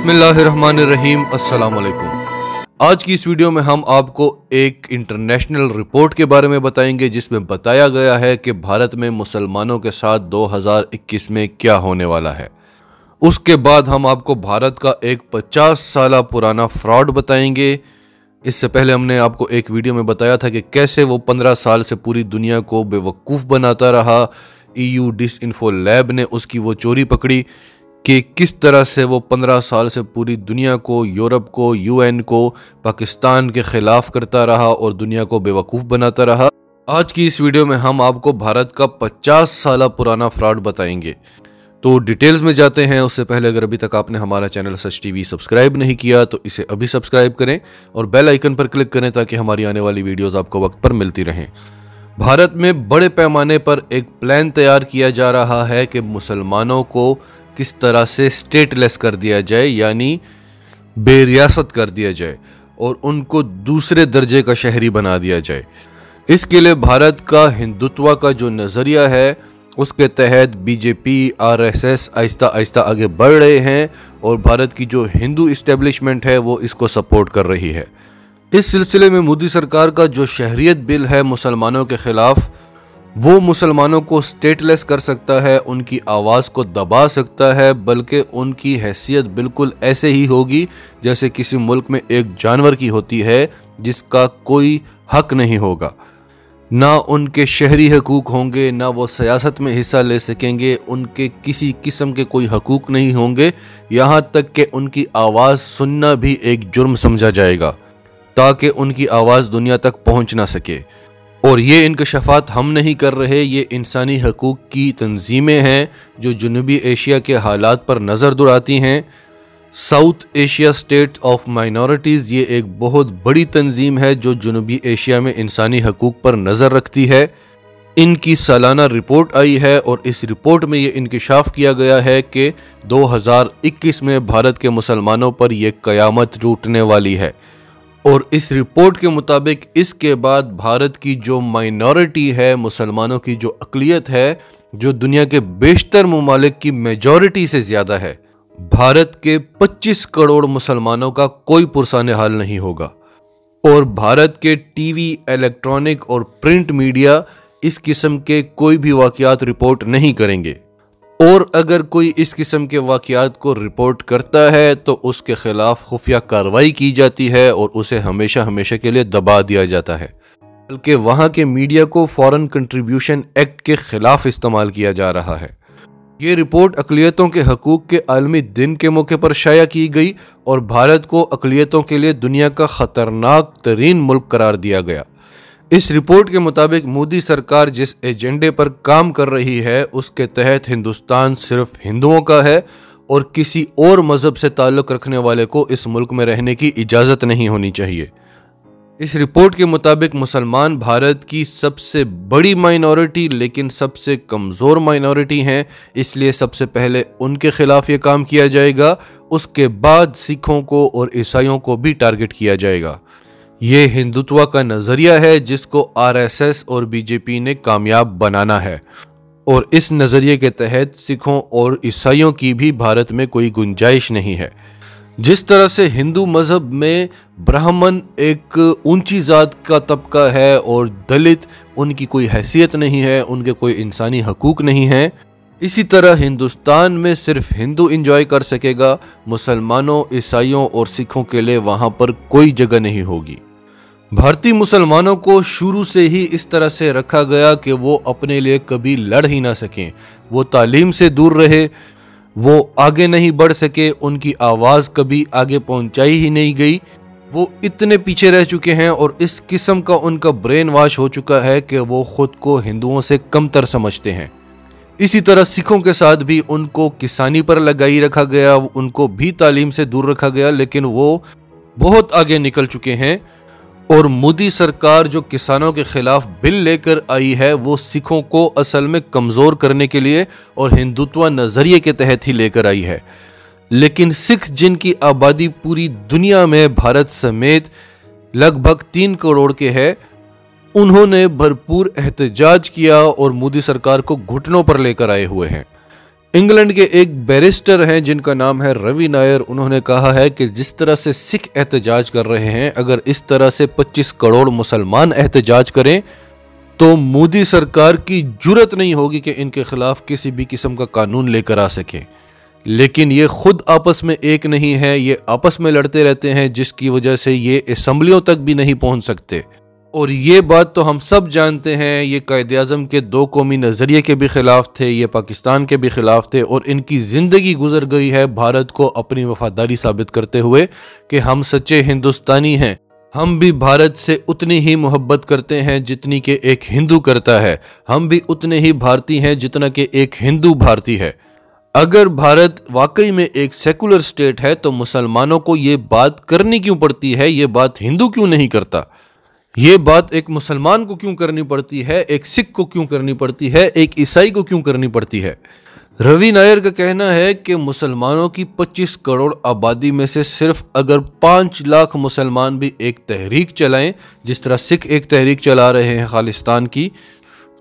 बिस्मिल्लाहिर्रहमानिर्रहीम अस्सलाम वालेकुम। आज की इस वीडियो में हम आपको एक इंटरनेशनल रिपोर्ट के बारे में बताएंगे जिसमें बताया गया है कि भारत में मुसलमानों के साथ 2021 में क्या होने वाला है। उसके बाद हम आपको भारत का एक 50 साल पुराना फ्रॉड बताएंगे। इससे पहले हमने आपको एक वीडियो में बताया था कि कैसे वो 15 साल से पूरी दुनिया को बेवकूफ़ बनाता रहा। EU डिसइंफो लैब ने उसकी वो चोरी पकड़ी कि किस तरह से वो 15 साल से पूरी दुनिया को, यूरोप को, UN को, पाकिस्तान के ख़िलाफ़ करता रहा और दुनिया को बेवकूफ़ बनाता रहा। आज की इस वीडियो में हम आपको भारत का 50 साल पुराना फ्रॉड बताएंगे। तो डिटेल्स में जाते हैं। उससे पहले अगर अभी तक आपने हमारा चैनल सच टीवी सब्सक्राइब नहीं किया तो इसे अभी सब्सक्राइब करें और बेल आइकन पर क्लिक करें ताकि हमारी आने वाली वीडियोस आपको वक्त पर मिलती रहें। भारत में बड़े पैमाने पर एक प्लान तैयार किया जा रहा है कि मुसलमानों को किस तरह से स्टेटलेस कर दिया जाए, यानी बेरियासत कर दिया जाए और उनको दूसरे दर्जे का शहरी बना दिया जाए। इसके लिए भारत का हिंदुत्व का जो नज़रिया है उसके तहत BJP, RSS आहिस्ता आहिस्ता आगे बढ़ रहे हैं और भारत की जो हिंदू इस्टेब्लिशमेंट है वो इसको सपोर्ट कर रही है। इस सिलसिले में मोदी सरकार का जो शहरियत बिल है मुसलमानों के ख़िलाफ़, वो मुसलमानों को स्टेटलेस कर सकता है, उनकी आवाज़ को दबा सकता है, बल्कि उनकी हैसियत बिल्कुल ऐसे ही होगी जैसे किसी मुल्क में एक जानवर की होती है जिसका कोई हक नहीं होगा। ना उनके शहरी हकूक़ होंगे, ना वो सियासत में हिस्सा ले सकेंगे, उनके किसी किस्म के कोई हकूक़ नहीं होंगे, यहाँ तक कि उनकी आवाज़ सुनना भी एक जुर्म समझा जाएगा ताकि उनकी आवाज़ दुनिया तक पहुँच ना सके। और ये इंकशाफात हम नहीं कर रहे, ये इंसानी हकूक़ की तंजीमें हैं जो जनूबी एशिया के हालात पर नज़र दुराती हैं। South Asia state of minorities ये एक बहुत बड़ी तंजीम है जो जनूबी एशिया में इंसानी हकूक़ पर नज़र रखती है। इनकी सालाना रिपोर्ट आई है और इस रिपोर्ट में ये इंकशाफ किया गया है कि 2021 में भारत के मुसलमानों पर यह क़यामत टूटने वाली है। और इस रिपोर्ट के मुताबिक इसके बाद भारत की जो माइनॉरिटी है, मुसलमानों की जो अक़लियत है, जो दुनिया के बेशतर ममालिक की मेजॉरिटी से ज़्यादा है, भारत के 25 करोड़ मुसलमानों का कोई पुरसाने हाल नहीं होगा। और भारत के टीवी, इलेक्ट्रॉनिक और प्रिंट मीडिया इस किस्म के कोई भी वाक़यात रिपोर्ट नहीं करेंगे। और अगर कोई इस किस्म के वाक़यात को रिपोर्ट करता है तो उसके ख़िलाफ़ खुफिया कार्रवाई की जाती है और उसे हमेशा हमेशा के लिए दबा दिया जाता है, बल्कि वहाँ के मीडिया को फॉरेन कंट्रीब्यूशन एक्ट के ख़िलाफ़ इस्तेमाल किया जा रहा है। ये रिपोर्ट अक़लियतों के हकूक़ के आलमी दिन के मौके पर शाया की गई और भारत को अक़लियतों के लिए दुनिया का ख़तरनाक तरीन मुल्क करार दिया गया। इस रिपोर्ट के मुताबिक मोदी सरकार जिस एजेंडे पर काम कर रही है उसके तहत हिंदुस्तान सिर्फ हिंदुओं का है और किसी और मज़हब से ताल्लुक़ रखने वाले को इस मुल्क में रहने की इजाज़त नहीं होनी चाहिए। इस रिपोर्ट के मुताबिक मुसलमान भारत की सबसे बड़ी माइनॉरिटी लेकिन सबसे कमज़ोर माइनॉरिटी हैं, इसलिए सबसे पहले उनके ख़िलाफ़ ये काम किया जाएगा, उसके बाद सिखों को और ईसाइयों को भी टारगेट किया जाएगा। ये हिंदुत्व का नज़रिया है जिसको RSS और BJP ने कामयाब बनाना है और इस नज़रिए के तहत सिखों और ईसाइयों की भी भारत में कोई गुंजाइश नहीं है। जिस तरह से हिंदू मज़हब में ब्राह्मण एक ऊंची ज़ात का तबका है और दलित उनकी कोई हैसियत नहीं है, उनके कोई इंसानी हकूक़ नहीं है, इसी तरह हिंदुस्तान में सिर्फ हिंदू इंजॉय कर सकेगा, मुसलमानों, ईसाइयों और सिखों के लिए वहाँ पर कोई जगह नहीं होगी। भारतीय मुसलमानों को शुरू से ही इस तरह से रखा गया कि वो अपने लिए कभी लड़ ही ना सकें, वो तालीम से दूर रहे, वो आगे नहीं बढ़ सके, उनकी आवाज़ कभी आगे पहुंचाई ही नहीं गई, वो इतने पीछे रह चुके हैं और इस किस्म का उनका ब्रेन वॉश हो चुका है कि वो ख़ुद को हिंदुओं से कमतर समझते हैं। इसी तरह सिखों के साथ भी उनको किसानी पर लगाई रखा गया, उनको भी तालीम से दूर रखा गया, लेकिन वो बहुत आगे निकल चुके हैं। और मोदी सरकार जो किसानों के ख़िलाफ़ बिल लेकर आई है वो सिखों को असल में कमज़ोर करने के लिए और हिंदुत्व नज़रिए के तहत ही लेकर आई है। लेकिन सिख जिनकी आबादी पूरी दुनिया में भारत समेत लगभग 3 करोड़ के है, उन्होंने भरपूर एहतजाज किया और मोदी सरकार को घुटनों पर लेकर आए हुए हैं। इंग्लैंड के एक बैरिस्टर हैं जिनका नाम है रवि नायर। उन्होंने कहा है कि जिस तरह से सिख एहतजाज कर रहे हैं, अगर इस तरह से 25 करोड़ मुसलमान एहतजाज करें तो मोदी सरकार की जुर्रत नहीं होगी कि इनके खिलाफ किसी भी किस्म का कानून लेकर आ सके। लेकिन ये खुद आपस में एक नहीं है, ये आपस में लड़ते रहते हैं, जिसकी वजह से ये असम्बलियों तक भी नहीं पहुंच सकते। और ये बात तो हम सब जानते हैं, ये कायद-ए-आज़म के दो कौमी नज़रिए के भी खिलाफ थे, ये पाकिस्तान के भी खिलाफ थे, और इनकी ज़िंदगी गुजर गई है भारत को अपनी वफादारी साबित करते हुए कि हम सच्चे हिंदुस्तानी हैं। हम भी भारत से उतनी ही मोहब्बत करते हैं जितनी कि एक हिंदू करता है। हम भी उतने ही भारतीय हैं जितना कि एक हिंदू भारतीय है। अगर भारत वाकई में एक सेकुलर स्टेट है तो मुसलमानों को ये बात करनी क्यों पड़ती है? ये बात हिंदू क्यों नहीं करता? ये बात एक मुसलमान को क्यों करनी पड़ती है? एक सिख को क्यों करनी पड़ती है? एक ईसाई को क्यों करनी पड़ती है? रवि नायर का कहना है कि मुसलमानों की 25 करोड़ आबादी में से सिर्फ अगर 5 लाख मुसलमान भी एक तहरीक चलाएं, जिस तरह सिख एक तहरीक चला रहे हैं खालिस्तान की,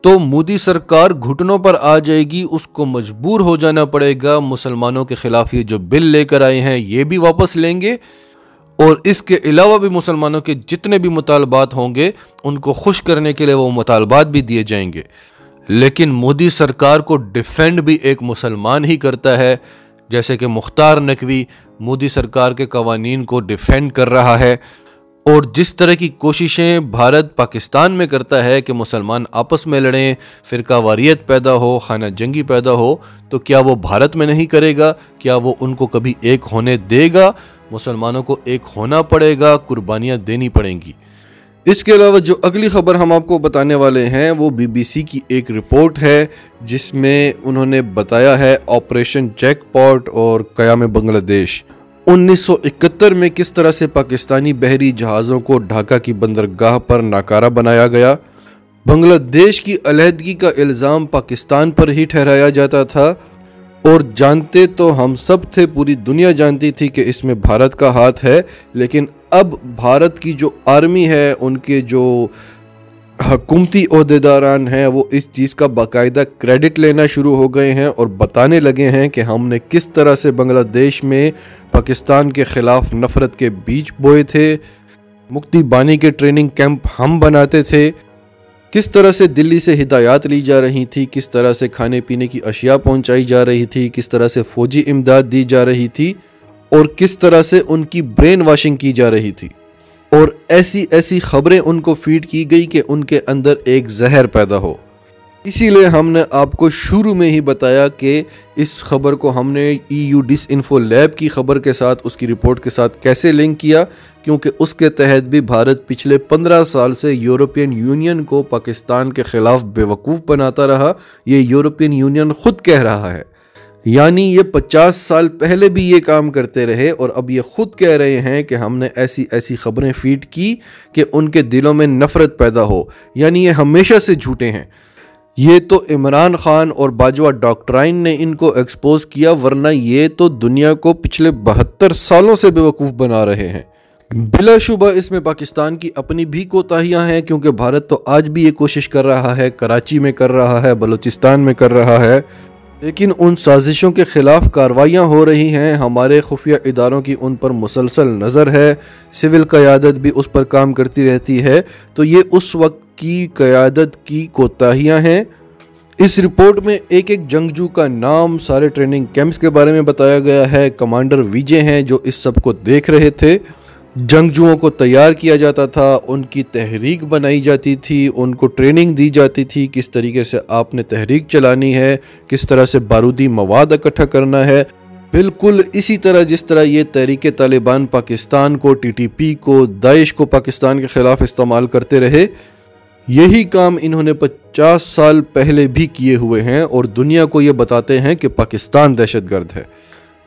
तो मोदी सरकार घुटनों पर आ जाएगी। उसको मजबूर हो जाना पड़ेगा। मुसलमानों के खिलाफ ये जो बिल लेकर आए हैं ये भी वापस लेंगे, और इसके अलावा भी मुसलमानों के जितने भी मुतालबात होंगे उनको खुश करने के लिए वो मुतालबात भी दिए जाएंगे। लेकिन मोदी सरकार को डिफेंड भी एक मुसलमान ही करता है, जैसे कि मुख्तार नकवी मोदी सरकार के कवानीन को डिफेंड कर रहा है। और जिस तरह की कोशिशें भारत पाकिस्तान में करता है कि मुसलमान आपस में लड़ें, फ़िरकावारियत पैदा हो, खाना जंगी पैदा हो, तो क्या वो भारत में नहीं करेगा? क्या वो उनको कभी एक होने देगा? मुसलमानों को एक होना पड़ेगा, कुर्बानियाँ देनी पड़ेंगी। इसके अलावा जो अगली खबर हम आपको बताने वाले हैं वो बीबीसी की एक रिपोर्ट है, जिसमें उन्होंने बताया है ऑपरेशन जैकपॉट और क़याम बांग्लादेश। 1971 में किस तरह से पाकिस्तानी बहरी जहाज़ों को ढाका की बंदरगाह पर नाकारा बनाया गया। बांग्लादेश की अलहदगी का इल्ज़ाम पाकिस्तान पर ही ठहराया जाता था, और जानते तो हम सब थे, पूरी दुनिया जानती थी कि इसमें भारत का हाथ है। लेकिन अब भारत की जो आर्मी है, उनके जो हुकूमती ओहदेदारान हैं, वो इस चीज़ का बाकायदा क्रेडिट लेना शुरू हो गए हैं और बताने लगे हैं कि हमने किस तरह से बांग्लादेश में पाकिस्तान के ख़िलाफ़ नफ़रत के बीज बोए थे, मुक्ति बानी के ट्रेनिंग कैंप हम बनाते थे, किस तरह से दिल्ली से हिदायत ली जा रही थी, किस तरह से खाने पीने की अशिया पहुंचाई जा रही थी, किस तरह से फ़ौजी इमदाद दी जा रही थी, और किस तरह से उनकी ब्रेन वॉशिंग की जा रही थी। और ऐसी ऐसी खबरें उनको फीड की गई कि उनके अंदर एक जहर पैदा हो। इसीलिए हमने आपको शुरू में ही बताया कि इस खबर को हमने EU डिसइंफो लैब की खबर के साथ, उसकी रिपोर्ट के साथ कैसे लिंक किया, क्योंकि उसके तहत भी भारत पिछले 15 साल से यूरोपियन यूनियन को पाकिस्तान के ख़िलाफ़ बेवकूफ़ बनाता रहा। ये यूरोपियन यूनियन ख़ुद कह रहा है, यानी ये 50 साल पहले भी ये काम करते रहे, और अब ये ख़ुद कह रहे हैं कि हमने ऐसी ऐसी खबरें फीड की कि उनके दिलों में नफ़रत पैदा हो। यानी ये हमेशा से झूठे हैं। ये तो इमरान खान और बाजवा डॉक्ट्राइन ने इनको एक्सपोज किया, वरना ये तो दुनिया को पिछले 72 सालों से बेवकूफ़ बना रहे हैं। बिलाशुबा इसमें पाकिस्तान की अपनी भी कोताहियां हैं, क्योंकि भारत तो आज भी ये कोशिश कर रहा है, कराची में कर रहा है, बलूचिस्तान में कर रहा है, लेकिन उन साजिशों के ख़िलाफ़ कार्रवाइयाँ हो रही हैं। हमारे खुफिया इदारों की उन पर मुसलसल नज़र है, सिविल क़यादत भी उस पर काम करती रहती है। तो ये उस वक्त की क़यादत की कोताहियाँ हैं। इस रिपोर्ट में एक एक जंगजू का नाम, सारे ट्रेनिंग कैंप्स के बारे में बताया गया है। कमांडर विजय हैं जो इस सब को देख रहे थे। जंगजुओं को तैयार किया जाता था, उनकी तहरीक बनाई जाती थी, उनको ट्रेनिंग दी जाती थी किस तरीके से आपने तहरीक चलानी है, किस तरह से बारूदी मवाद इकट्ठा करना है। बिल्कुल इसी तरह जिस तरह ये तहरीक तालिबान पाकिस्तान को, TTP को, दाइश को पाकिस्तान के ख़िलाफ़ इस्तेमाल करते रहे, यही काम इन्होंने 50 साल पहले भी किए हुए हैं, और दुनिया को ये बताते हैं कि पाकिस्तान दहशतगर्द है।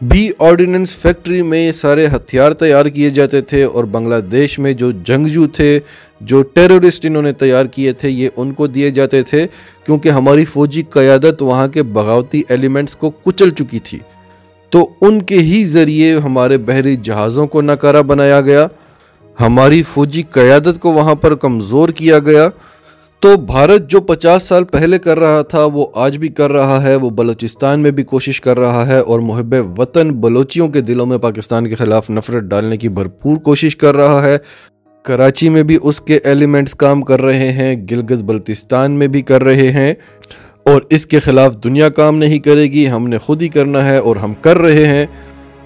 बी ऑर्डिनेंस फैक्ट्री में सारे हथियार तैयार किए जाते थे, और बांग्लादेश में जो जंगजू थे, जो टेररिस्ट इन्होंने तैयार किए थे, ये उनको दिए जाते थे, क्योंकि हमारी फ़ौजी क़यादत वहाँ के बगावती एलिमेंट्स को कुचल चुकी थी। तो उनके ही ज़रिए हमारे बहरी जहाज़ों को नाकारा बनाया गया, हमारी फ़ौजी क़यादत को वहाँ पर कमज़ोर किया गया। तो भारत जो 50 साल पहले कर रहा था वो आज भी कर रहा है। वो बलूचिस्तान में भी कोशिश कर रहा है और मुहिब्बे वतन बलोचियों के दिलों में पाकिस्तान के खिलाफ नफरत डालने की भरपूर कोशिश कर रहा है। कराची में भी उसके एलिमेंट्स काम कर रहे हैं, गिलगित बल्तिस्तान में भी कर रहे हैं और इसके खिलाफ दुनिया काम नहीं करेगी, हमने खुद ही करना है और हम कर रहे हैं।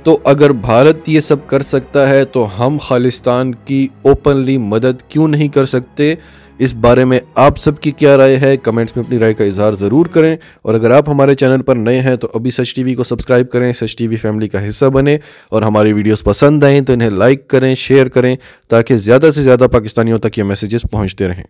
तो अगर भारत ये सब कर सकता है तो हम खालिस्तान की ओपनली मदद क्यों नहीं कर सकते? इस बारे में आप सबकी क्या राय है? कमेंट्स में अपनी राय का इजहार ज़रूर करें। और अगर आप हमारे चैनल पर नए हैं तो अभी सच टीवी को सब्सक्राइब करें, सच टीवी फैमिली का हिस्सा बने और हमारी वीडियोस पसंद आएँ तो इन्हें लाइक करें, शेयर करें ताकि ज़्यादा से ज़्यादा पाकिस्तानियों तक ये मैसेजेस पहुँचते रहें।